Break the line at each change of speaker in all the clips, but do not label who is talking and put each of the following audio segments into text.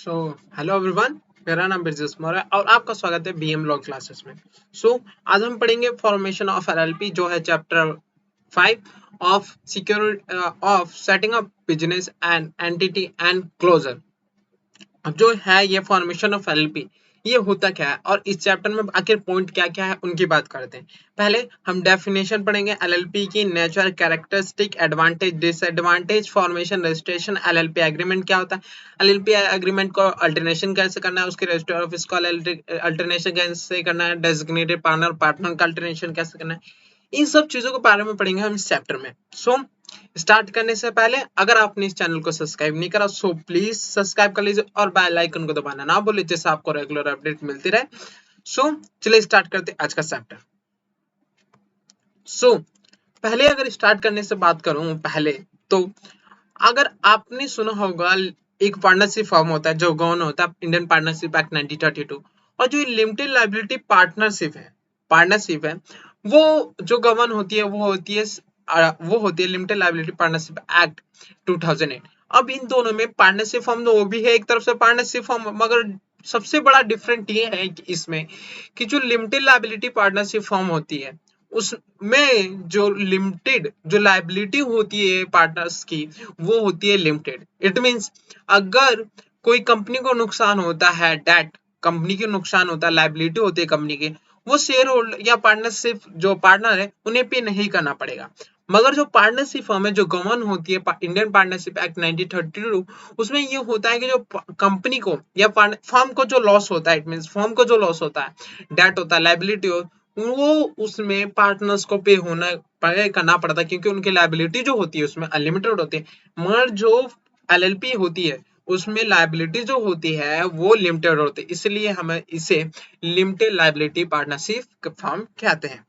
So hello everyone, मेरा नाम बिरजस मौर्य है और आपका स्वागत है बीएम लॉ क्लासेस में। आज हम पढ़ेंगे फॉर्मेशन ऑफ एलएलपी जो है chapter 5 of security of setting up business and entity and closure. अब जो है ये फॉर्मेशन ऑफ एलएलपी ये होता क्या है और इस चैप्टर में आखिर पॉइंट क्या क्या है उनकी बात करते हैं। पहले हम डेफिनेशन पढ़ेंगे एलएलपी की, nature, characteristic, advantage, disadvantage, formation, registration, LLP agreement क्या होता है, एलएलपी एग्रीमेंट को अल्टरनेशन कैसे करना है, उसके रजिस्टर ऑफिस को अल्टरनेशन कैसे करना है, डेजिग्नेटेड पार्टनर पार्टनर का अल्टरनेशन कैसे करना है, इन सब चीजों के बारे में पढ़ेंगे हम इस चैप्टर में। स्टार्ट करने से पहले अगर आपने इस चैनल को सब्सक्राइब नहीं करा सो प्लीज सब्सक्राइब कर लीजिए और बेल आइकन को दबाना ना भूलिए जिससे आपको रेगुलर अपडेट मिलती रहे। चलिए स्टार्ट करते हैं आज का चैप्टर। पहले अगर स्टार्ट करने से बात करूं पहले तो अगर आपने सुना होगा एक पार्टनरशिप फॉर्म होता है जो गवर्न होता है इंडियन पार्टनरशिप एक्ट 1932, और जो लिमिटेड लायबिलिटी पार्टनरशिप है वो जो गवर्न होती है वो होती है लिमिटेड लायबिलिटी पार्टनरशिप एक्ट 2008। अब इन दोनों में पार्टनरशिप फॉर्म तो वो भी है एक तरफ से पार्टनरशिप फॉर्म, मगर सबसे बड़ा डिफरेंट ये है कि इसमें कि जो लिमिटेड लायबिलिटी पार्टनरशिप फॉर्म होती है उसमें जो लायबिलिटी होती है पार्टनर्स की वो होती है लिमिटेड। इट मींस अगर कोई कंपनी को नुकसान होता है, डेट कंपनी के नुकसान होता है, लायबिलिटी होती है कंपनी की, वो शेयर होल्डर या पार्टनरशिप जो पार्टनर है उन्हें पे नहीं करना पड़ेगा। मगर जो पार्टनरशिप फर्म है जो गवर्न होती है इंडियन पार्टनरशिप एक्ट 1932, उसमें ये होता है कि जो कंपनी को या फर्म को जो लॉस होता है, इट मींस फर्म को जो लॉस होता है, डेट होता है, लायबिलिटी हो, वो उसमें पार्टनर्स को पे करना पड़ता है क्योंकि उनकी लायबिलिटी जो होती है उसमें अनलिमिटेड होती है। मगर जो एलएलपी होती है उसमें लायबिलिटी जो होती है वो लिमिटेड होती है, इसलिए हमें इसे लिमिटेड लायबिलिटी पार्टनरशिप फर्म कहते हैं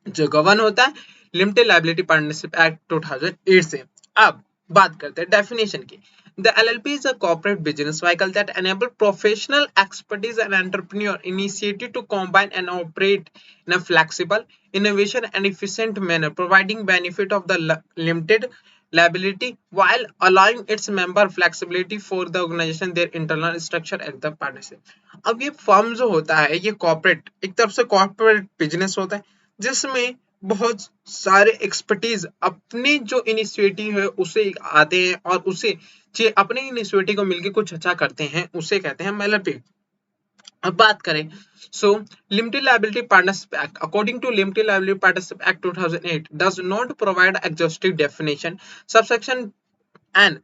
जो गवर्न होता है लिमिटेड लायबिलिटी पार्टनरशिप एक्ट 2008 से। अब बात करते हैं डेफिनेशन की। The LLP is a corporate business vehicle that enable professional expertise and entrepreneur initiative to combine and operate in a flexible, innovation and efficient manner, providing benefit of the limited liability while allowing its member flexibility for the organization, their internal structure and the partnership। अब ये firm जो होता है ये corporate, एक तरफ से corporate business होता है जिसमें बहुत सारे एक्सपर्टीज अपने जो इनिशिएटिव है उसे आते हैं और उसे अपने इनिशिएटिव को मिलकर कुछ अच्छा करते हैं, उसे कहते हैं एलएलपी। अब बात करें limited liability partnership act, according to limited liability partnership act 2008 does not provide exhaustive definition. Subsection N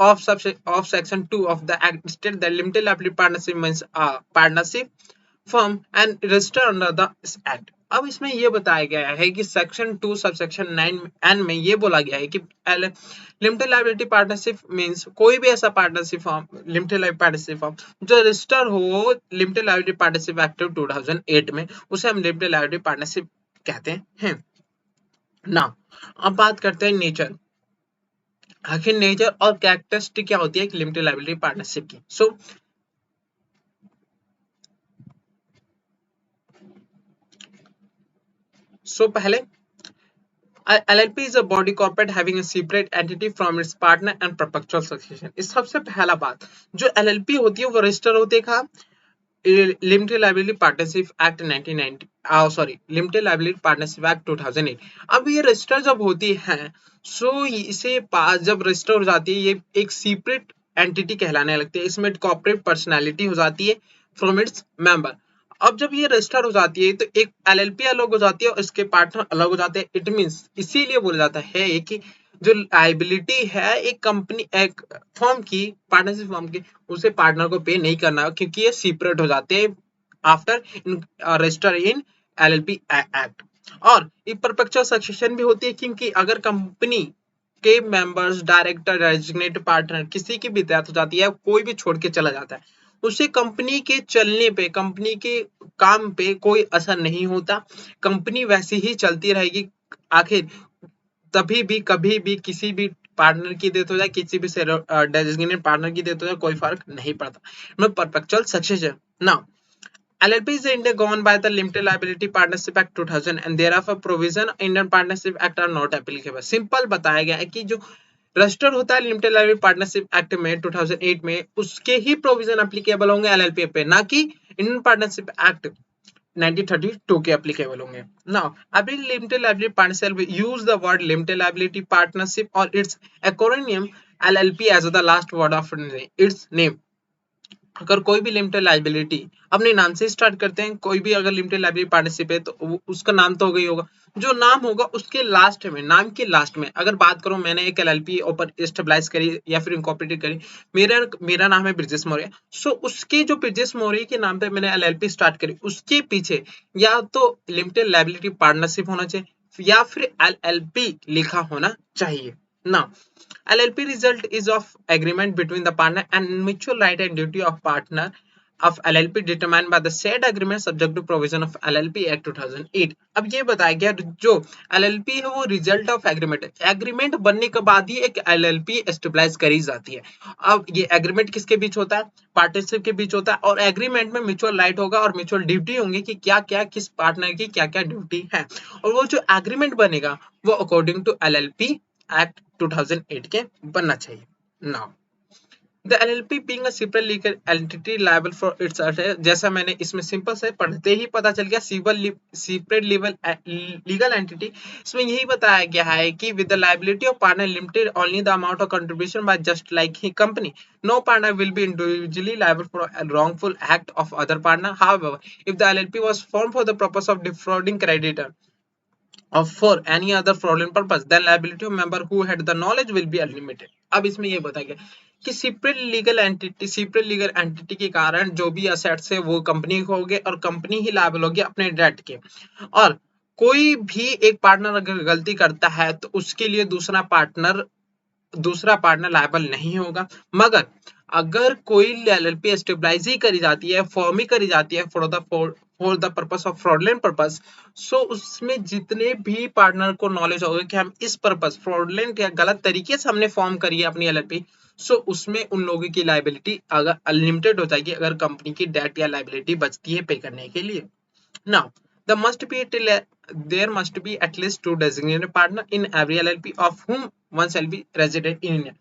of section 2 of the act state that limited liability partnership means a partnership firm and registered under the act। अब इसमें ये बताया गया है कि section 2 subsection 9 N में ये बोला गया है कि लिमिटेड लायबिलिटी पार्टनरशिप मींस कोई भी ऐसा partnership form, limited liability partnership form जो रजिस्टर हो लिमिटेड लायबिलिटी पार्टनरशिप एक्ट 2008 में, उसे हम लिमिटेड लायबिलिटी पार्टनरशिप कहते हैं ना। अब बात करते हैं नेचर, आखिर नेचर और कैरेक्टरिस्टिक क्या होती है एक लिमिटेड लायबिलिटी पार्टनरशिप की। पहले LLP is a body corporate having a separate entity from its partner and perpetual succession। इस सबसे पहला बात जो LLP होती है वो रजिस्टर होती है कहाँ, limited liability partnership act 1990 limited liability partnership act 2008। अब ये रजिस्टर जब होती है इसे जब रजिस्टर हो जाती है ये एक सीपरेट एंटिटी कहलाने लगती है, इसमें कॉर्पोरेट पर्सनैलिटी हो जाती है फ्रॉम इट्स मेंबर। अब जब ये रजिस्टर हो जाती है तो एक एलएलपी अलग हो जाती है और इसके पार्टनर अलग हो जाते हैं। इट मींस इसीलिए बोला जाता है कि जो लायबिलिटी है एक कंपनी एक फर्म की, पार्टनरशिप फर्म की, उसे पार्टनर को पे नहीं करना क्योंकि ये सेपरेट हो जाते हैं आफ्टर रजिस्टर इन एलएलपी एक्ट। और एक परपेचुअल सक्सेशन भी होती है क्योंकि अगर कंपनी के मेंबर्स, डायरेक्टर, डेजिग्नेटेड पार्टनर किसी की भी डेथ हो जाती है, कोई भी छोड़ के चला जाता है, उसे कंपनी के चलने पे, कंपनी के काम पे कोई असर नहीं होता, कंपनी वैसे ही चलती रहेगी। आखिर तभी भी कभी भी किसी भी पार्टनर की डेथ हो जाए, किसी भी डेजिग्नेटेड पार्टनर की डेथ हो जाए, कोई फर्क नहीं पड़ता। Perpetual succession. Now LLP is India governed by the Limited Liability Partnership Act 2000 and thereof a provision Indian Partnership Act are not applicable। Simple बताया गया है कि जो रजिस्टर होता है लिमिटेड लाइबिलिटी पार्टनरशिप एक्ट में 2008 में, उसके ही प्रोविजन एप्लीकेबल होंगे एलएलपी पे, ना कि इंडियन पार्टनरशिप एक्ट 1932 के एप्लीकेबल होंगे। Now every limited liability partnership will use the word limited liability partnership or its acronym LLP as the last word of its name। अगर कोई भी लिमिटेड लाइबिलिटी अपने नाम से स्टार्ट करते हैं, कोई भी अगर लिमिटेड लाइबिलिटी पार्टनरशिप है तो उसका नाम तो हो गई होगा, जो नाम होगा उसके लास्ट में, नाम के लास्ट में अगर बात करूं, मैंने एक एलएलपी ऊपर स्टेबलाइज करी या फिर इनकॉर्पोरेटेड करी, मेरा मेरा नाम है ब्रिजेश मौर्य, सो उसके जो ब्रिजेश मौर्य के नाम पे मैंने एलएलपी स्टार्ट करी, उसके पीछे या तो लिमिटेड लाइबिलिटी पार्टनरशिप होना चाहिए या फिर एलएलपी लिखा होना चाहिए ना। LLP result is of agreement between the partner and mutual right and duty of partner of LLP determined by the said agreement subject to provision of LLP Act 2008। अब ये बताया गया जो LLP है वो रिजल्ट ऑफ एग्रीमेंट है, agreement बनने के बाद ही एक LLP एस्टेब्लिश करी जाती है। अब ये एग्रीमेंट किसके बीच होता है, पार्टनरशिप के बीच होता है, और एग्रीमेंट में म्यूचुअल राइट होगा और म्यूचुअल ड्यूटी होंगी कि क्या क्या किस पार्टनर की क्या क्या ड्यूटी है, और वो जो एग्रीमेंट बनेगा वो अकॉर्डिंग टू LLP एक्ट 2008 के बनना चाहिए। Now the LLP being a separate legal entity liable for its, जैसा मैंने इसमें सिंपल से पढ़ते ही पता चल गया, सेपरेट लीगल एंटिटी, इसमें यही बताया गया है कि with the liability of partner limited only the amount of contribution by just like ही company, no partner will be individually liable for a wrongful act of other partner। However, if the LLP was formed for the purpose of defrauding creditor or for any other fraudulent purpose, then liability of member who had the knowledge will be unlimited। अब इसमें ये बताया गया कि separate legal entity के कारण जो भी असेट्स है वो कंपनी को होंगे और कंपनी ही लायबल होगी अपने डेट के, और कोई भी एक पार्टनर अगर गलती करता है तो उसके लिए दूसरा पार्टनर लायबल नहीं होगा। मगर अगर कोई एलएलपी स्टेबलाइज ही करी जाती है, फॉर्म ही करी जाती है for the purpose of fraudulent purpose, so उसमें जितने भी पार्टनर को नॉलेज होगा कि हम इस पर्पस फ्रॉडलेंट या गलत तरीके से हमने फॉर्म करी है अपनी एलएलपी, सो उसमें उन लोगों की लाइबिलिटी अगर अनलिमिटेड हो जाएगी अगर कंपनी की डेट या लाइबिलिटी बचती है पे करने के लिए। Now, there must be at least two designated partner in every LLP of whom one shall be resident in India।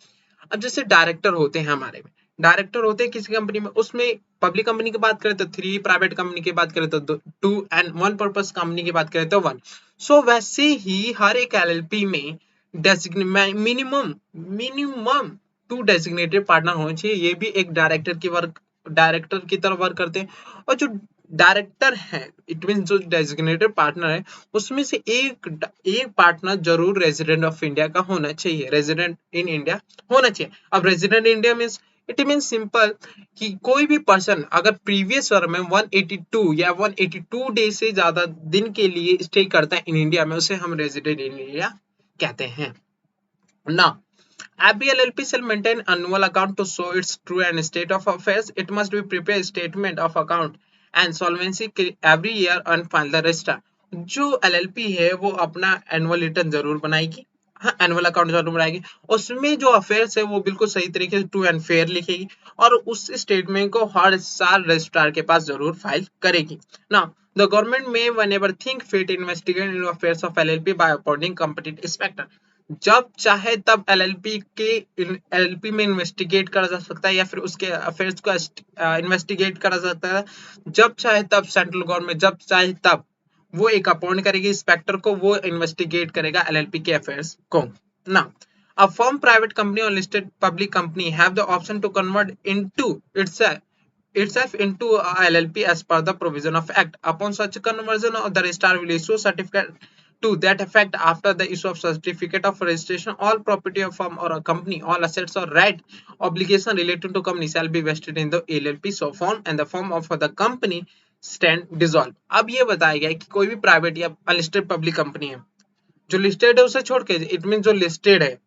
अब जैसे डायरेक्टर होते हैं हमारे में, डायरेक्टर होते हैं किसी कंपनी में, उसमें पब्लिक कंपनी की बात करें तो 3, प्राइवेट कंपनी की बात करें तो 2 एंड वन पर्पस कंपनी की बात करें तो 1। सो वैसे ही हर एक एलएलपी में मिनिमम 2 डेजिग्नेटेड पार्टनर होने चाहिए। ये भी एक डायरेक्टर की तरह वर्क करते हैं, और जो डायरेक्टर है इट मीन जो डेजिग्नेटेड पार्टनर है उसमें से एक पार्टनर जरूर रेजिडेंट ऑफ इंडिया का होना चाहिए, रेजिडेंट इन इंडिया होना चाहिए। अब resident India means it mean simple कि कोई भी पर्सन अगर प्रीवियस ईयर में 182 या 182 डे से ज्यादा दिन के लिए स्टे करता है इन इंडिया में, उसे हम रेजिडेंट इन इंडिया कहते हैं ना। Every LLP shall maintain annual account to show its true and state of affairs. It must be prepare statement of account and solvency every year and file the register। जो LLP है वो अपना annual return जरूर बनाएगी, हाँ annual account जरूर बनाएगी, उसमें जो अफेयर्स है वो बिल्कुल सही तरीके से ट्रू एंड फेयर लिखेगी और उस स्टेटमेंट को हर साल रजिस्ट्रार के पास जरूर फाइल करेगी ना। The government may whenever think fit investigate into affairs of LLP by appointing competent inspector। जब चाहे तब एलएलपी में इन्वेस्टिगेट करा जा सकता है या फिर उसके अफेयर्स को इन्वेस्टिगेट करा जाता है। जब चाहे तब सेंट्रल गवर्नमेंट जब चाहे तब वो एक अपॉइंट करेगी इंस्पेक्टर को, वो इन्वेस्टिगेट करेगा एलएलपी के अफेयर्स को ना। A firm, private company or listed public company have the option to convert itself into a LLP as per the provision of Act। Upon such conversion, the registrar will issue certificate to that effect after the issue of certificate of registration. All property of firm or a company, all assets or right obligation related to company shall be vested in the LLP so form and the form of the company stand dissolve। अब ये बताया गया कि कोई भी private या unlisted public company है, जो लिस्टेड है उसे छोड़ के, इट मीन जो लिस्टेड है,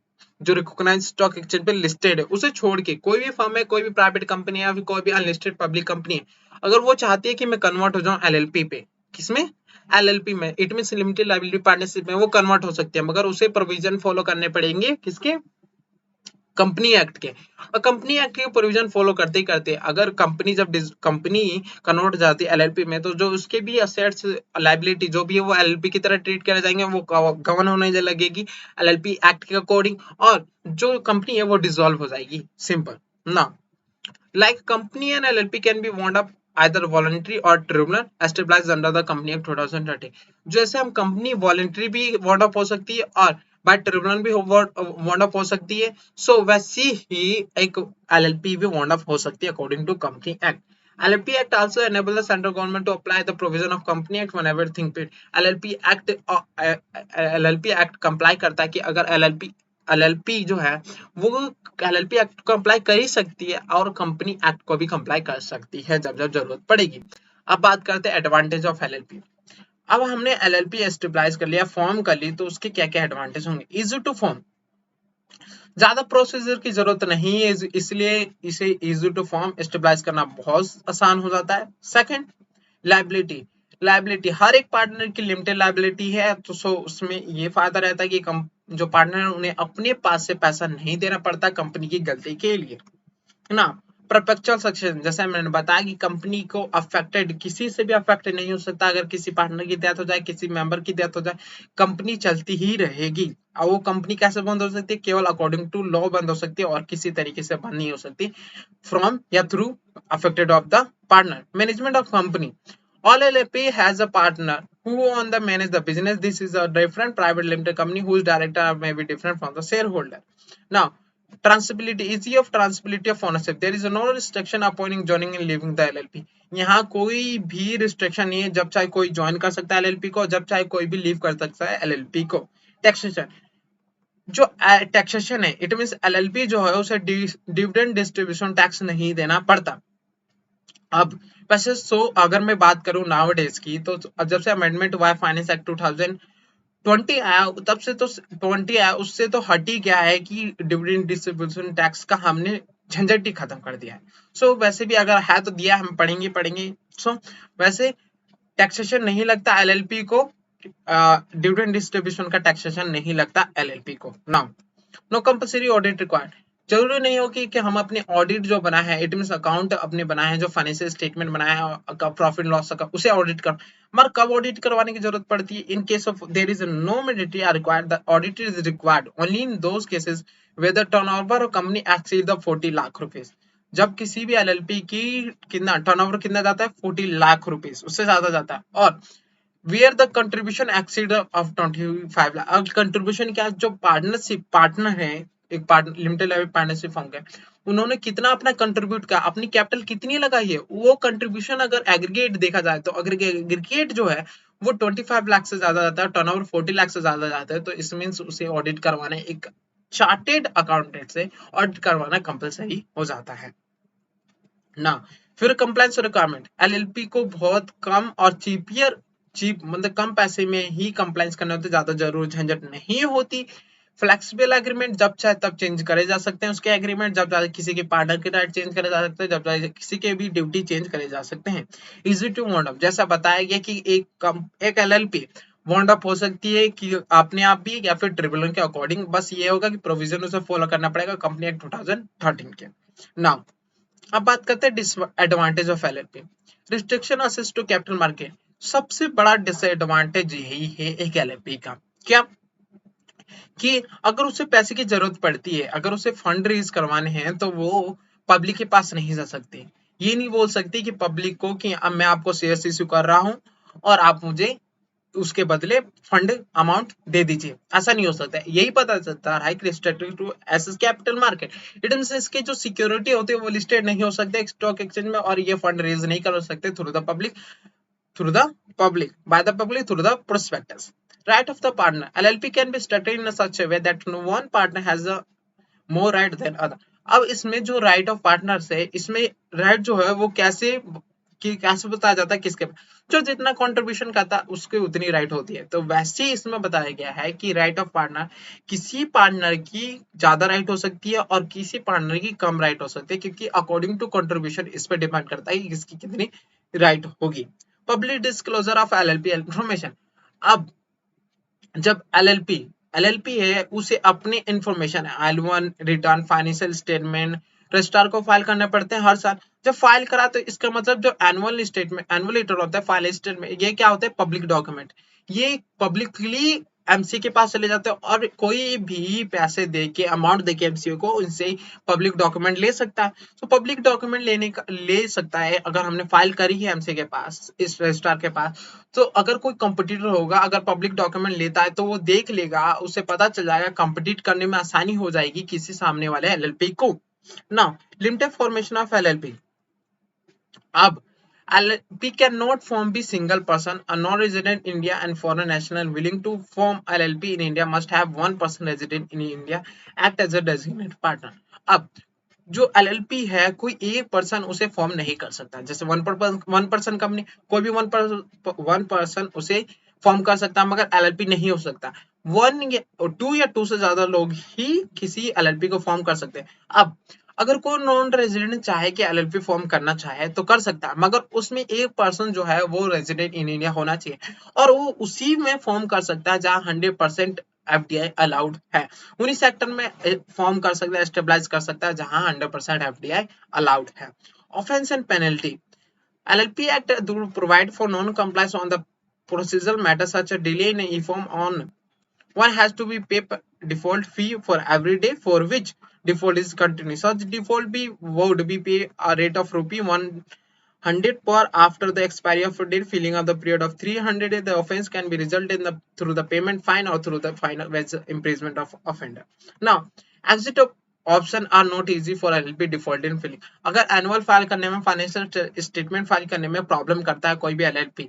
जो रिकॉग्नाइज्ड स्टॉक एक्सचेंज पे लिस्टेड है, उसे छोड़ के कोई भी फर्म है, कोई भी प्राइवेट कंपनी है या फिर कोई भी अनलिस्टेड पब्लिक कंपनी है, अगर वो चाहती है कि मैं कन्वर्ट हो जाऊं एलएलपी पे, किसमें, एलएलपी में, it means limited liability partnership में, वो कन्वर्ट हो सकती है, मगर उसे प्रोविजन फॉलो करने पड़ेंगे किसके, कंपनी एक्ट के, और कंपनी एक्ट के प्रोविजन फॉलो करते ही करते अगर कंपनी जब कंपनी कन्वर्ट जाती है एलएलपी में, तो जो उसके भी असेट्स लायबिलिटी जो भी है वो एलएलपी की तरह ट्रीट करे जाएंगे, वो गवर्न होने लगेगी एलएलपी एक्ट के अकॉर्डिंग, और जो कंपनी है वो डिसॉल्व हो जाएगी। सिंपल ना। Like company and LLP can be wound up either voluntary or tribunal established under the Company Act 2013। जैसे हम कंपनी वॉलंटरी भी वाउंड अप हो सकती है और बाय ट्रिब्यूनल भी वाउंड अप हो सकती है, सो वैसी ही एक एलएलपी भी वाउंड अप हो सकती है according to company act. LLP Act also enable the central government to apply the provision of Company Act whenever it think fit। LLP Act comply करता है कि अगर LLP जो है वो LLP एक्ट को अप्लाई कर ही सकती है और कंपनी एक्ट को भी कंप्लाई कर सकती है जब जब जरूरत पड़ेगी। अब बात करते हैं एडवांटेज ऑफ एलएलपी। अब हमने एलएलपी एस्टेब्लिश कर लिया, फॉर्म कर ली, तो उसके क्या क्या एडवांटेज होंगे। इजी टू फॉर्म, ज्यादा प्रोसीजर की जरूरत नहीं है, इसलिए इसे इजी टू फॉर्म एस्टेब्लिश करना बहुत आसान हो जाता है। सेकंड, लायबिलिटी, लायबिलिटी हर एक पार्टनर की लिमिटेड लायबिलिटी है, तो सो उसमें ये फायदा रहता है कि जो पार्टनर है उन्हें अपने पास से पैसा नहीं देना पड़ता कंपनी की गलती के लिए, है ना। परपेचुअल सक्सेशन, जैसे मैंने बताया कि कंपनी को अफेक्टेड किसी से भी अफेक्टेड नहीं हो सकता, अगर किसी पार्टनर की डेथ हो जाए, किसी मेंबर की डेथ हो जाए, कंपनी चलती ही रहेगी। और वो कंपनी कैसे बंद हो सकती है, केवल अकॉर्डिंग टू लॉ बंद हो सकती है और किसी तरीके से बंद नहीं हो सकती फ्रॉम या through affected of the partner. Management of company, all LLP has a partner who on the manage the business. This is a different private limited company whose director may be different from the shareholder. Now, transferability, easy of transferability of ownership. There is no restriction appointing, joining and leaving the LLP। यहाँ कोई भी restriction नहीं है, जब चाहे कोई join कर सकता है एलएलपी को, जब चाहे कोई भी लीव कर सकता है एलएलपी को। टैक्सेशन, जो टैक्सेशन है इट मींस एलएलपी जो है उसे डिविडेंड डिस्ट्रीब्यूशन टैक्स नहीं देना पड़ता। अब वैसे अगर मैं बात करूं नाउ डेज की, तो जब से अमेंडमेंट हुआ है फाइनेंस एक्ट 2020 आया, तब से तो 20 आया, उससे तो हट ही गया है कि डिविडेंड डिस्ट्रीब्यूशन टैक्स का हमने झंझट ही खत्म कर दिया है। वैसे भी अगर है तो दिया, हम पढ़ेंगे। वैसे टैक्सेशन नहीं लगता एलएलपी को, डिविडेंड डिस्ट्रीब्यूशन का टैक्सेशन नहीं लगता एलएलपी को। Now, no compulsory audit required, जरूरी नहीं हो कि हम अपने ऑडिट जो बना है, इट मीन अकाउंट अपने बनाए हैं, जो फाइनेंशियल स्टेटमेंट बनाया है, प्रॉफिट लॉस का, उसे ऑडिट कर, मगर कब ऑडिट करवाने की जरूरत पड़ती है, in case of there is no mandatory or required, the audit is required only in those cases where the turnover of company exceed the 40 lakh rupees. जब किसी भी एलएलपी की कितना टर्नओवर कितना जाता है, 40 लाख रुपीस, उससे ज्यादा जाता है, और where the contribution exceed of 25 lakh. अब कंट्रीब्यूशन क्या है, जो पार्टनर है, एक पार्टनर लिमिटेड पार्टनरशिप फर्म का, उन्होंने कितना अपना कंट्रीब्यूट किया, अपनी कैपिटल कितनी लगाई है, वो कंट्रीब्यूशन अगर एग्रीगेट देखा जाए तो एग्रीगेट जो है वो 25 लाख से ज्यादा जाता है, टर्नओवर 40 लाख से ज्यादा जाता है, तो इस मींस उसे ऑडिट करवाना, एक चार्टेड अकाउंटेंट से ऑडिट करवाना कंपलसरी हो जाता है ना। फिर कंप्लायंस रिक्वायरमेंट, एलएलपी को बहुत कम और चीप मतलब कम पैसे में ही कंप्लायंस करने होते, ज्यादा जरूर झंझट नहीं होती। फ्लेक्सिबल एग्रीमेंट, जब चाहे तब चेंज करे जा सकते हैं उसके एग्रीमेंट, जब चाहे किसी के पार्टनर के राइट चेंज करे जा सकते हैं, जब चाहे किसी के भी ड्यूटी चेंज करे जा सकते हैं। इजी टू वाउंड अप, जैसा बताया गया कि एक एलएलपी वाउंड अप हो सकती है कि अपने आप भी या फिर ट्रिब्यूनल के अकॉर्डिंग, बस ये होगा कि प्रोविजन उसे फॉलो करना पड़ेगा कंपनी एक्ट 2013 के। नाउ, अब बात करते हैं disadvantage of LLP. Restriction access to capital market, सबसे बड़ा डिसएडवांटेज यही है एक एलएलपी का, क्या कि अगर उसे पैसे की जरूरत पड़ती है, अगर उसे फंड रेज करवाने हैं, तो वो पब्लिक के पास नहीं जा सकती। ये नहीं बोल सकती कि पब्लिक को कि अब मैं आपको शेयर इश्यू कर रहा हूं और आप मुझे उसके बदले फंड अमाउंट दे दीजिए, ऐसा नहीं हो सकता। यही पता चलता है कि restricted to access capital market, it means इसके जो सिक्योरिटी होती है वो लिस्टेड नहीं हो सकते स्टॉक एक्सचेंज में, और ये फंड रेज नहीं कर सकते through the by the public through the prospectus। Right of the partner, LLP can be structured in such a way that no one partner has a more right than other। अब इसमें जो right of partners है, इसमें right जो है वो कैसे बताया जाता है, किसके जो जितना कंट्रीब्यूशन करता है उसके उतनी राइट होती है। तो वैसे ही इसमें बताया गया है कि राइट ऑफ पार्टनर, किसी पार्टनर की ज्यादा राइट हो सकती है और किसी पार्टनर की कम राइट हो सकती है, क्योंकि अकॉर्डिंग टू कंट्रीब्यूशन इस पर डिपेंड करता है कि किसकी कितनी राइट होगी। Public disclosure of LLP information, अब जब एलएलपी एलएलपी है उसे अपनी information L1 return financial statement registrar को फाइल करने पड़ते हैं हर साल। जब फाइल करा तो इसका मतलब जो एनुअल स्टेटमेंट एनुअल रिटर्न होता है फाइल स्टेटमेंट ये क्या होता है पब्लिक डॉक्यूमेंट। ये पब्लिकली एमसी के पास चले जाते हैं और कोई भी पैसे दे के अमाउंट दे के एमसीओ को उनसे पब्लिक डॉक्यूमेंट ले सकता है। तो पब्लिक डॉक्यूमेंट ले सकता है अगर हमने फाइल करी है एमसी के पास इस रजिस्ट्रार के पास। तो अगर कोई कंपटीटर होगा अगर पब्लिक डॉक्यूमेंट लेता है तो वो देख लेगा उसे पता चल जाएगा कंपीट करने में आसानी हो जाएगी किसी सामने वाले एलएलपी को। Now limited formation of LLP. अब LLP cannot form be single person, a non-resident India and foreign national willing to form LLP in India must have one person resident in India act as a designated partner। अब जो LLP है कोई एक person उसे form नहीं कर सकता। जैसे वन पर्सन कंपनी कोई भी वन पर्सन उसे फॉर्म कर सकता मगर एलएलपी नहीं हो सकता। टू या टू से ज्यादा लोग ही किसी एलएलपी को फॉर्म कर सकते हैं। अब अगर कोई नॉन रेजिडेंट चाहे कि एलएलपी फॉर्म करना चाहे तो कर सकता है मगर उसमें एक पर्सन जो है वो रेजिडेंट इन इंडिया होना चाहिए और वो उसी में फॉर्म कर सकता है जहां 100% एफडीआई अलाउड है। उन्हीं सेक्टर में फॉर्म कर सकता है स्टेबलाइज कर सकता है जहां 100% एफडीआई अलाउड है। Offence and penalty. LLP Act do provide for non-compliance on the procedural matter such as delay in e-form on one has to be pay default fee for every day for which default is continuous. Such default be would be pay a rate of rupee 100 per after the expiry of a date filling of the period of 300 days. The offence can be resulted in the through the payment fine or through the final imprisonment of offender. Now, exit of option are not easy for LLP default in filing. अगर annual file करने में financial statement file करने में problem करता है कोई भी LLP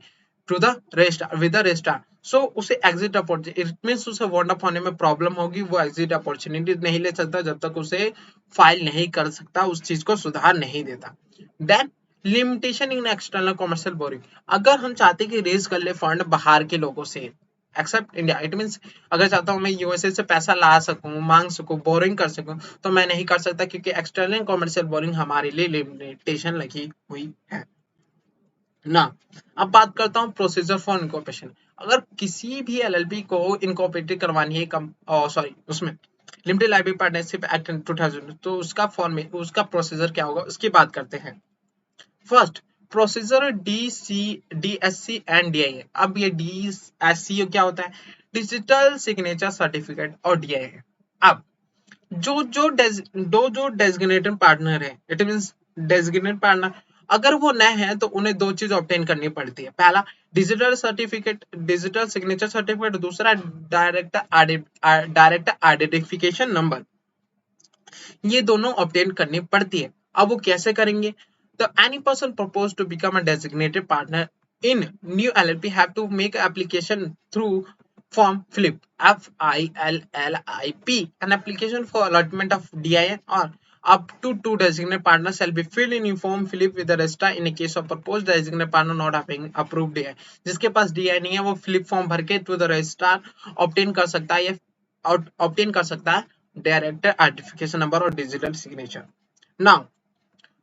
to the registrar with the registrar so उसे एग्जिट अपॉर्चुनिटी इट मींस उसे वार्न अप होने में प्रॉब्लम होगी वो एग्जिट अपॉर्चुनिटी नहीं ले सकता जब तक उसे फाइल नहीं कर सकता उस चीज को सुधार नहीं देता। Then limitation in external commercial borrowing. अगर हम चाहते कि रेज कर ले फंड बाहर के लोगों से एक्सेप्ट इंडिया इट मींस अगर चाहता हूं मैं यूएसए से पैसा ला सकूं मांग सकूं बोरिंग कर सकूं तो मैं नहीं कर सकता क्योंकि एक्सटर्नल कमर्शियल बोरिंग हमारे लिए लिमिटेशन लगी हुई है ना। अब बात करता हूं प्रोसीजर फॉर इनकॉर्पोरेशन। अगर किसी भी एलएलपी को इनकॉर्पोरेट करवानी है सॉरी उसमें लिमिटेड लाइबिलिटी पार्टनरशिप एक्ट 2000 तो उसका प्रोसीजर क्या होगा उसकी बात करते हैं। First procedure DSC and DIA. अब ये डीएससी क्या होता है डिजिटल सिग्नेचर सर्टिफिकेट और डीआईए। अब जो डेजिग्नेटेड पार्टनर है इट मींस डेजिग्नेटेड पार्टनर अगर वो नए हैं तो उन्हें दो चीज ऑब्टेन करनी पड़ती है। पहला digital certificate digital signature certificate दूसरा डायरेक्ट आइडेंटिफिकेशन नंबर ये दोनों ऑब्टेन करनी पड़ती है। अब वो कैसे करेंगे तो any person propose to become a designated partner in new LLP have to make application through form FILIP FILLIP an application for allotment of DIN or up to two designated partners shall be filled in form FILIP with the registrar in a case of proposed designated partner not having approved DI। जिसके पास DI नहीं है वो FILIP form भर के through the registrar obtain कर सकता है या ऑब्टेन कर सकता है डायरेक्ट आइडेंटिफिकेशन नंबर और digital signature. Now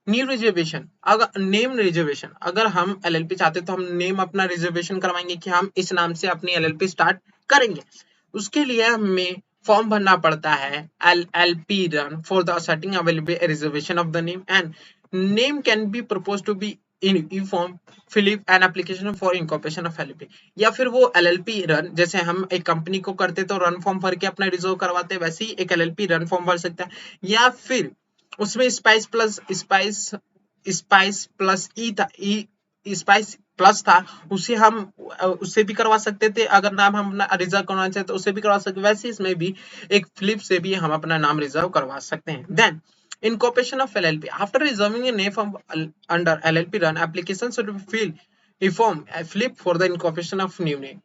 new reservation अगर नेम रिजर्वेशन अगर हम एलएलपी चाहते तो हम नेम अपना रिजर्वेशन करवाएंगे कि हम इस नाम से अपनी एलएलपी स्टार्ट करेंगे। उसके लिए हमें फॉर्म भरना पड़ता है LLP run for the setting available reservation of the name and name can be propose to be in form FiLLiP an application for incorporation of LLP या फिर वो एलएलपी रन जैसे हम एक कंपनी को करते तो रन फॉर्म भर के अपना रिजर्व करवाते वैसे ही एक एलएलपी रन फॉर्म भर सकता है या फिर उसमें स्पाइस प्लस ई था स्पाइस प्लस था उसे हम उससे भी करवा सकते थे अगर नाम हम अपना रिजर्व करवाना चाहते तो उसे भी करवा सकते वैसे इसमें भी एक फ्लिप से भी हम अपना नाम रिजर्व करवा सकते हैं। Then incorporation of LLP after reserving a name from under LLP run application should be filled a form a flip for the incorporation of new name।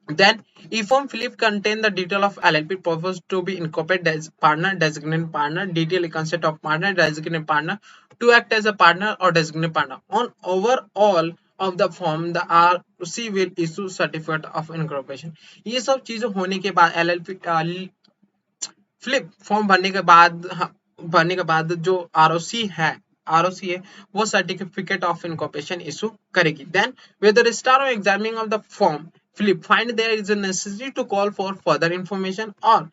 Then e-form Philip contain the detail of LLP proposed to be incorporated as partner, designated partner, detail consent of partner, designated partner to act as a partner or designated partner. On overall of the form, the RC will issue certificate of incorporation। ये सब चीजें होने के बाद LLP flip form भरने के बाद जो आरओसी है वो सर्टिफिकेट ऑफ इनकॉर्पोरेशन इशू करेगी। Then with the registrar examining of the form Flip, find there is a necessity to call for further information, or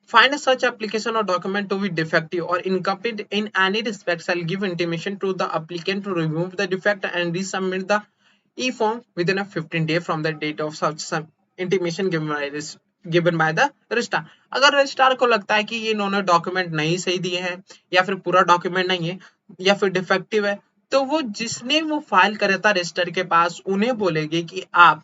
find such application or document to be defective or incomplete in any respect shall give intimation to the applicant to remove the defect and resubmit the e-form within a 15 day from the date of such some intimation given by the registrar. अगर registrar को लगता है कि ये इन्होंने document नहीं सही दिए हैं या फिर पूरा डॉक्यूमेंट नहीं है या फिर डिफेक्टिव है, तो वो जिसने वो फाइल करे था रजिस्टर के पास उन्हें बोलेगी कि आप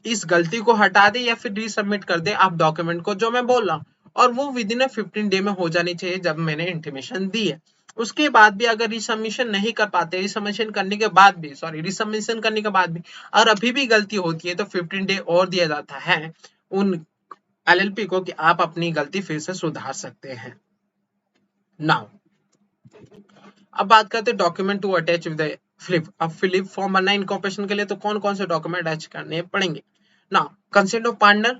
इस गलती को हटा दे या फिर रीसबमिट कर दे आप डॉक्यूमेंट को जो मैं बोल रहा हूँ, और वो विद इन 15 डे में हो जानी चाहिए जब मैंने इंटीमेशन दी है। उसके बाद भी अगर रिसबमिशन नहीं कर पाते, रिसबमिशन करने के बाद भी रिसबमिशन करने के बाद भी अगर अभी भी गलती होती है तो 15 डे और दिया जाता है उन एलएलपी को कि आप अपनी गलती फिर से सुधार सकते हैं। नाउ अब बात करते हैं document to attach with FiLLiP. अब फ्लिप फॉर्म बनना इनकॉर्पोरेशन के लिए तो कौन कौन से डॉक्यूमेंट अटैच करने पड़ेंगे। Now consent of partner,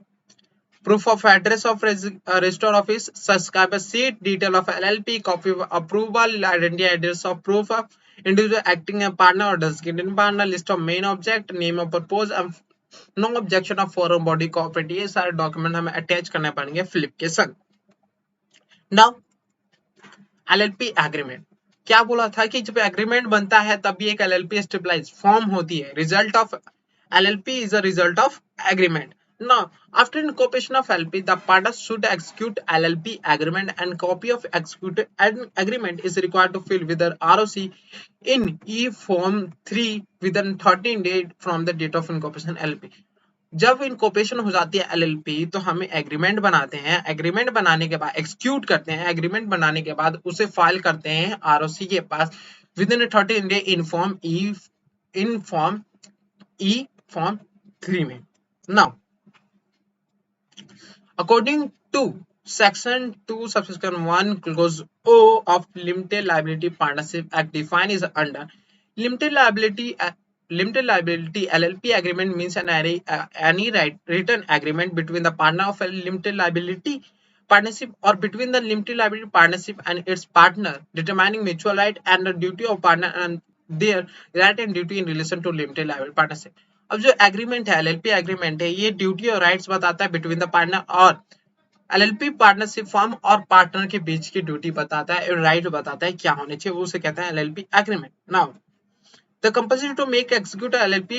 proof of address of register office, subscriber sheet, detail of LLP, copy of approval, identity address of proof of individual acting a partner or designated partner, list of main object, name of purpose, no objection of forum body corporate, ये सारे document हमें attach करने पड़ेंगे flip के संग। Now LLP agreement, क्या बोला था कि जब एग्रीमेंट बनता है तभी एक एलएलपी स्टेबलाइज फॉर्म होती है। Result of LLP is a result of agreement. Now, after incorporation of LP, the parties should execute LLP agreement and copy of executed agreement is required to fill with the ROC in E-Form 3 within 13 days from the date of incorporation LP. जब incorporation हो जाती है LLP तो हमें agreement बनाते हैं, agreement बनाने के बाद एक्सिक्यूट करते हैं, एग्रीमेंट बनाने के बाद उसे फाइल करते हैं आरओसी के पास within 13 day in form 3 में। Now according to section 2 subsection 1 clause O of limited liability partnership act define is under limited liability LLP agreement means any written agreement between the partner of a limited liability partnership or between the limited liability partnership and its partner determining mutual right and the duty of partner and their right and duty in relation to limited liability partnership। अब जो agreement है LLP agreement है ये duty और rights बताता है between the partner और LLP partnership form और पार्टनर के बीच की ड्यूटी बताता है, राइट बताता है क्या होने चाहिए, वो उसे कहते हैं LLP agreement. Now the compulsory to make execute LLP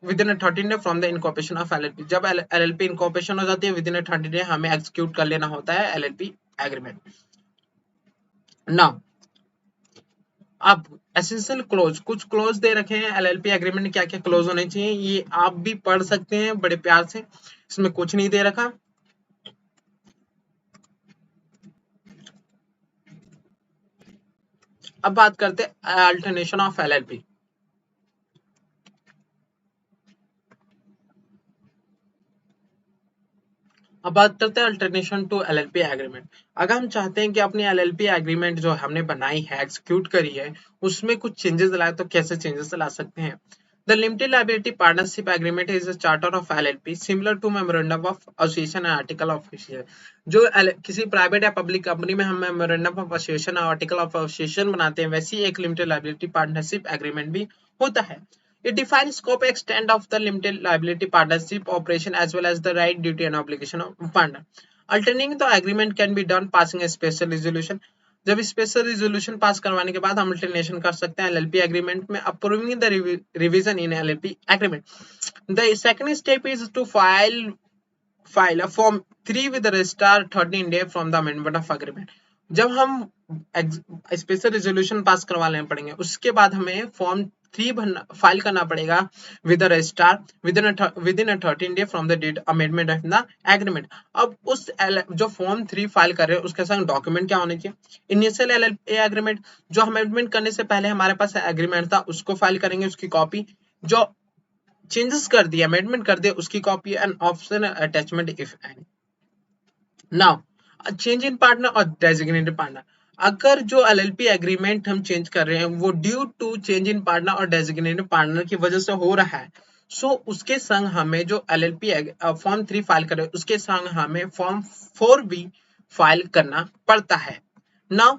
within a 13 day from the incorporation of LLP। जब LLP incorporation हो जाती है within a 30 day हमें execute कर लेना होता है LLP agreement। Now अब एसेंशियल क्लोज, कुछ क्लोज दे रखे हैं LLP एग्रीमेंट में क्या क्या क्लोज होने चाहिए, ये आप भी पढ़ सकते हैं बड़े प्यार से, इसमें कुछ नहीं दे रखा। अब बात करते हैं अल्टरनेशन ऑफ LLP। अब बात करते हैं अल्टरनेशन टू LLP एग्रीमेंट। अगर हम चाहते हैं कि अपनी LLP एग्रीमेंट जो हमने बनाई है एग्जीक्यूट करी है उसमें कुछ चेंजेस लाए तो कैसे चेंजेस ला सकते हैं। The limited liability partnership agreement is a charter of LLP similar to memorandum of association and article of association। जो किसी प्राइवेट या पब्लिक कंपनी में हम मेमोरेंडम ऑफ एसोसिएशन और आर्टिकल ऑफ एसोसिएशन बनाते हैं वैसी एक लिमिटेड लायबिलिटी पार्टनरशिप एग्रीमेंट भी होता है। It defines scope and extent of the limited liability partnership operation as well as the right, duty and obligation of partner। Alternating the agreement can be done passing a special resolution। जब special resolution pass करवाने के बाद हम alternation कर सकते हैं LLP agreement में, approving the revision in LLP agreement. The second step is to file a form 3 with the registrar 13 day from the amendment of agreement। जब हम स्पेशल रिजोल्यूशन पास करवा लेने पड़ेंगे उसके बाद हमें फॉर्म 3 फाइल करना पड़ेगा with the registrar within 13 day from the date amendment of the agreement. अब उस जो फॉर्म 3 फाइल कर रहे हैं उसके संग डॉक्यूमेंट क्या होने चाहिए, इनिशियल LLP एग्रीमेंट, जो अमेंडमेंट करने से पहले हमारे पास एग्रीमेंट था उसको फाइल करेंगे, उसकी कॉपी, जो चेंजेस कर दिया अमेंडमेंट कर दिया उसकी copy and option attachment if any. Now change in partner और डेजिग्नेटेड पार्टनर, अगर जो LLP एग्रीमेंट हम चेंज कर रहे हैं वो due to change in partner और डेजिग्नेटेड पार्टनर की वजह से हो रहा है, सो उसके संग हमें जो LLP फॉर्म 3 फाइल कर रहे हैं उसके संग हमें फॉर्म 4 भी फाइल करना पड़ता है। Now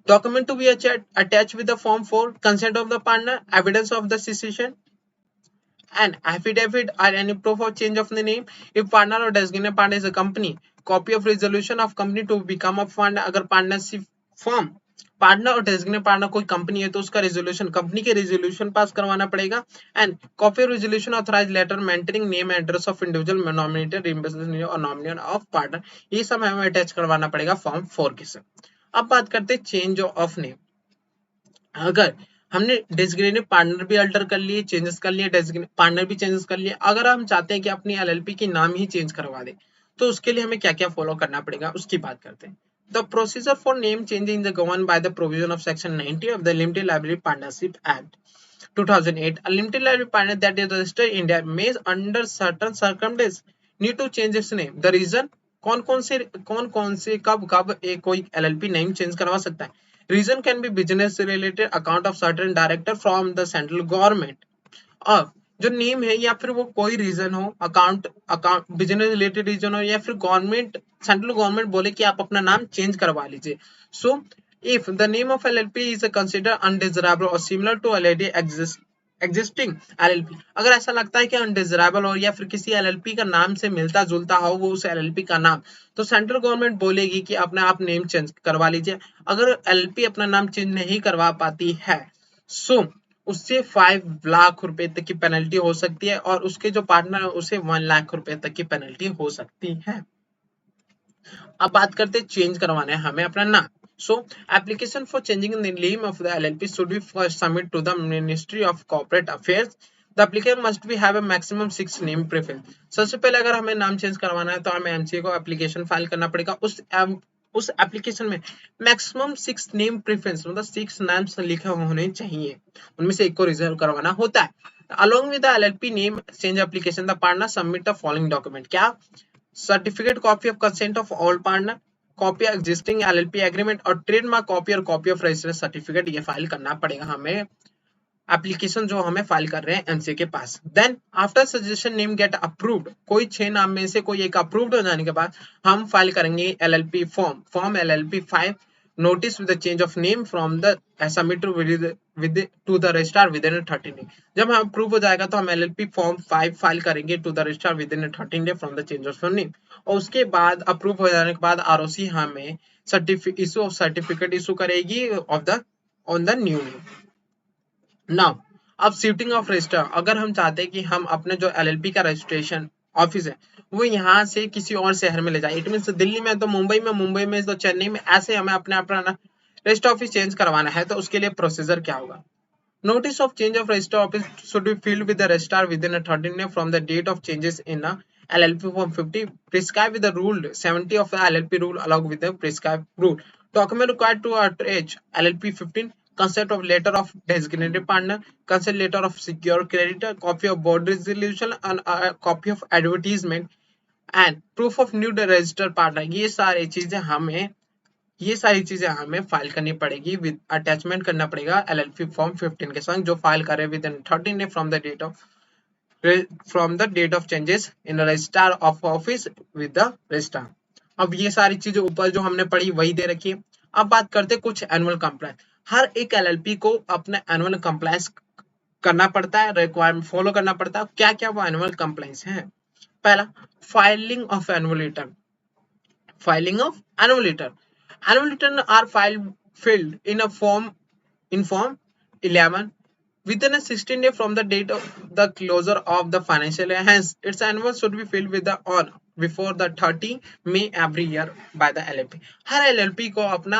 document to be attach with the form 4, consent of the partner, evidence of the situation an affidavit or any proof of change of the name if partner or designated partner is a company, copy of resolution of company to become a fund अगर partnership form partner और designate partner कोई company है तो उसका resolution company के resolution pass करवाना पड़ेगा and copy of resolution authorise letter maintaining name address of individual nominated और नॉमिनेशन ऑफ पार्टनर, ये सब हमें अटैच करवाना पड़ेगा फॉर्म 4 के साथ। अब बात करते हैं चेंज ऑफ नेम। अगर हमने डेजिग्नेटेड पार्टनर भी अल्टर कर लिए, चेंजेस कर लिए, डेजिग्नेटेड पार्टनर भी चेंजेस कर लिए, अगर हम चाहते हैं कि अपनी एलएलपी की नाम ही चेंज करवा दें तो उसके लिए हमें क्या क्या फॉलो करना पड़ेगा उसकी बात करते हैं। The procedure for name changing is governed by the provision of section 90 of the Limited Liability Partnership Act 2008. A limited liability partner that is registered in India may under certain circumstances need to change its name. The reason कौन कौन से कब एक कोई LLP name change करवा सकता है। Reason can be business related account of certain director from the central government, और जो नेम है या फिर वो कोई रीजन हो, अकाउंट बिजनेस रिलेटेड रीजन हो या फिर गवर्नमेंट सेंट्रल गवर्नमेंट बोले कि आप अपना नाम चेंज करवा लीजिए। So if the name of LLP is consider undesirable और similar to already existing LLP, अगर ऐसा लगता है कि अनडिजरेबल हो या फिर किसी एलएलपी का नाम से मिलता जुलता हो वो उस एलएलपी का नाम, तो सेंट्रल गवर्नमेंट बोलेगी कि अपना आप नेम चेंज करवा लीजिए। अगर एलएलपी अपना नाम चेंज नहीं करवा पाती है सो उससे 5 लाख रुपए तक की पेनल्टी हो सकती है और उसके जो पार्टनर है उसे 1 लाख रुपए तक की पेनल्टी हो सकती है। अब बात करते हैं चेंज करवाना है हमें अपना नाम। So application for changing the name of the LLP should be first submit to the ministry of corporate affairs. The application must be have a maximum 6 name preference. सबसे पहले अगर हमें नाम चेंज करवाना है तो हमें एमसीए को एप्लीकेशन फाइल करना पड़ेगा। उस एप्लीकेशन में मैक्सिमम 6 नेम प्रेफरेंस मतलब 6 नाम्स लिखे होने चाहिए, उनमें से एक को रिजर्व करवाना होता है। Along with the LLP name change application, the partner submit the following document. क्या certificate copy of consent of all partner, copy of existing LLP agreement और ट्रेडमार्क कॉपी और कॉपी ऑफ रजिस्ट्रेशन सर्टिफिकेट, ये file करना पड़ेगा हमें application जो हमें file कर रहे हैं एमसीए के पास। Then after suggestion name get approved, कोई 6 नाम में से कोई एक अप्रूव्ड हो जाने के बाद हम फाइल करेंगे LLP form LLP 5 notice with the change of name from the submit with to the registrar within 13 day. जब हम अप्रूव हो जाएगा तो हम एलएलपी फॉर्म 5 फाइल करेंगे to the registrar within 13 day from the change of name, और उसके बाद अप्रूव हो जाने के बाद आरओसी हमें इशू ऑफ सर्टिफिकेट इशू करेगी of the on the new name. Now अब शिफ्टिंग ऑफ रजिस्टर, अगर हम चाहते हैं कि हम अपने जो एलएलपी का रजिस्ट्रेशन ऑफिस है वो यहाँ से किसी और शहर में ले जाए, इट मींस दिल्ली में तो मुंबई में तो चेन्नई में, ऐसे हमें अपना रजिस्टर ऑफिस चेंज करवाना है तो उसके लिए प्रोसीजर क्या होगा। Notice of change of register office should be filed with the registrar within 13 day from the date of changes in LLP form 50 prescribed with the rule 70 of the LLP rule along with the prescribed rule. Document required to attach LLP 15 consent of letter of designated partner, consent letter of secure creditor, copy of board resolution and a copy of advertisement and proof of new registered partner। ये सारी चीजें हमें file करनी पड़ेगी with attachment करना पड़ेगा LLP form 15 के संग जो फाइल करे within 13 day from the date of changes in registrar of office with the registrar. अब ये सारी चीजें ऊपर जो हमने पढ़ी वही दे रखी है। अब बात करते हैं कुछ एनुअल कंप्लायंस। हर एक एलएलपी को अपना एनुअल कंप्लायंस करना पड़ता है, रिक्वायरमेंट फॉलो करना पड़ता है। क्या क्या वो एनुअल कंप्लायंस है। पहला filing of annual return. Annual return are filled in form 11 within a 16 day from the date of the closure of the financial year. Hence, its annual should be filled with the on before the 30 May every year by the LLP. Her LLP को अपना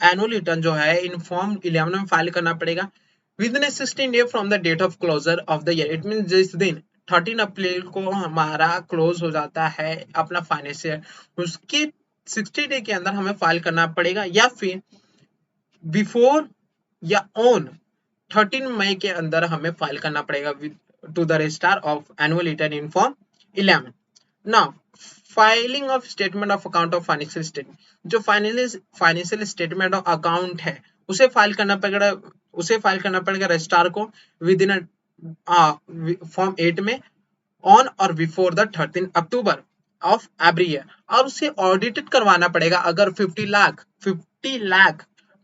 annual return जो है इन form 11 में file करना पड़ेगा within 16 day from the date of closure of the year. It mean जिस दिन 13 अप्रैल को हमारा क्लोज हो जाता है अपना फाइनेंशियल, उसके 60 डे के अंदर हमें फाइल करना पड़ेगा या फिर बिफोर या ऑन 13 मई के अंदर हमें फाइल करना पड़ेगा to the registrar of annual return in form 11। Now filing of statement of account of financial statement, जो फाइनेंशियल स्टेटमेंट ऑफ अकाउंट है उसे फाइल करना पड़ेगा रजिस्ट्रार को विद इन फॉर्म 8 में ऑन और before the 13 October of every year, और उसे ऑडिटेड करवाना पड़ेगा अगर 50 लाख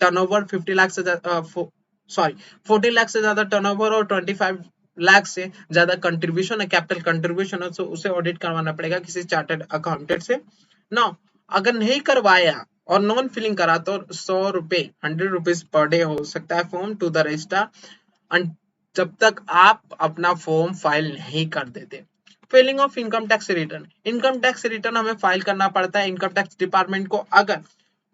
टर्नओवर 40 लाख से ज्यादा टर्नओवर और 25 लाख से ज्यादा कंट्रीब्यूशन है, कैपिटल कंट्रीब्यूशन है, तो उसे ऑडिट करवाना पड़ेगा किसी चार्टर्ड अकाउंटेंट से। ना अगर नहीं करवाया और नॉन फिलिंग करा तो 100 रुपए 100 रुपीज पर डे हो सकता है फॉर्म टू द रजिस्ट्रार, जब तक आप अपना फॉर्म फाइल नहीं कर देते। Filling of income tax return, income tax return हमें फाइल करना पड़ता है इनकम टैक्स डिपार्टमेंट को अगर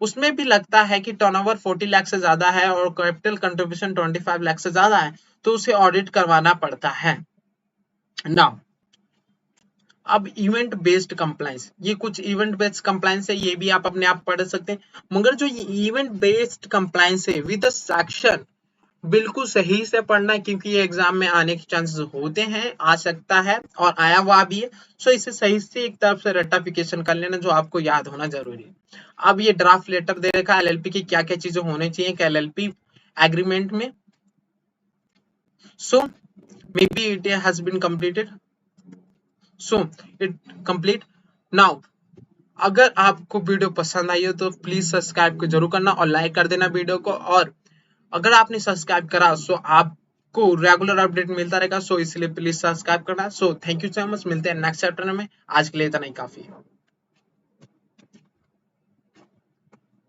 उसमें भी लगता है कि टर्नओवर 40 लाख से ज्यादा है और कैपिटल कंट्रीब्यूशन 25 लाख से ज्यादा है तो उसे ऑडिट करवाना पड़ता है। नाउ अब इवेंट बेस्ड कंप्लाइंस, ये कुछ इवेंट बेस्ड कंप्लाइंस है, ये भी आप अपने आप पढ़ सकते हैं, मगर जो इवेंट बेस्ड कंप्लाइंस है विद सेक्शन बिल्कुल सही से पढ़ना है क्योंकि ये एग्जाम में आने के चांसेस होते हैं, आ सकता है और आया हुआ भी है। सो इसे सही से एक तरफ से रेक्टिफिकेशन कर लेना जो आपको याद होना जरूरी है। अब ये ड्राफ्ट लेटर दे रखा है एलएलपी की क्या क्या चीजें होनी चाहिए एलएलपी एग्रीमेंट में। So may be it has been completed, so it complete now. अगर आपको वीडियो पसंद आई हो तो प्लीज सब्सक्राइब जरूर करना और लाइक कर देना वीडियो को, और अगर आपने सब्सक्राइब करा सो आपको रेगुलर अपडेट मिलता रहेगा, सो इसलिए प्लीज सब्सक्राइब करना। So thank you so much, मिलते हैं नेक्स्ट चैप्टर में, आज के लिए इतना ही काफी है।